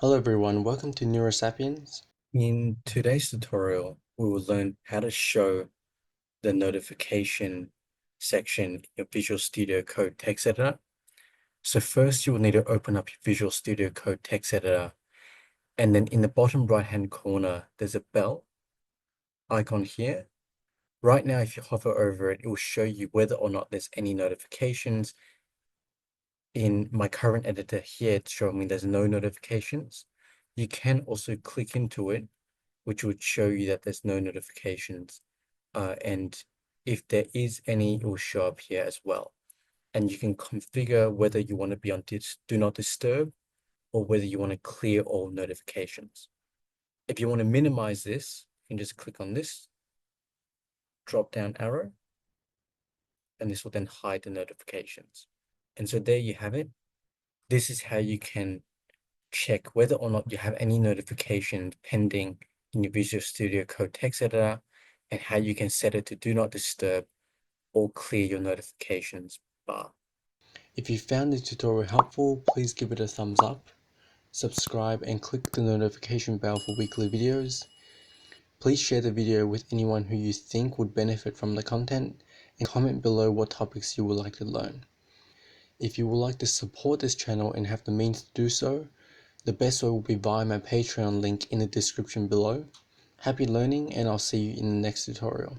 Hello everyone, welcome to Neurosapiens. In today's tutorial, we will learn how to show the notification section in your Visual Studio Code text editor. So first you will need to open up your Visual Studio Code text editor, and then in the bottom right-hand corner, there's a bell icon here. Right now, if you hover over it, it will show you whether or not there's any notifications. In my current editor here, it's showing me there's no notifications. You can also click into it, which would show you that there's no notifications. And if there is any, it will show up here as well. And you can configure whether you want to be on Do Not Disturb or whether you want to clear all notifications. If you want to minimize this, you can just click on this drop down arrow, and this will then hide the notifications. And so there you have it. This is how you can check whether or not you have any notifications pending in your Visual Studio Code text editor, and how you can set it to Do Not Disturb or clear your notifications bar. If you found this tutorial helpful, please give it a thumbs up, subscribe and click the notification bell for weekly videos. Please share the video with anyone who you think would benefit from the content and comment below what topics you would like to learn. If you would like to support this channel and have the means to do so, the best way will be via my Patreon link in the description below. Happy learning and I'll see you in the next tutorial.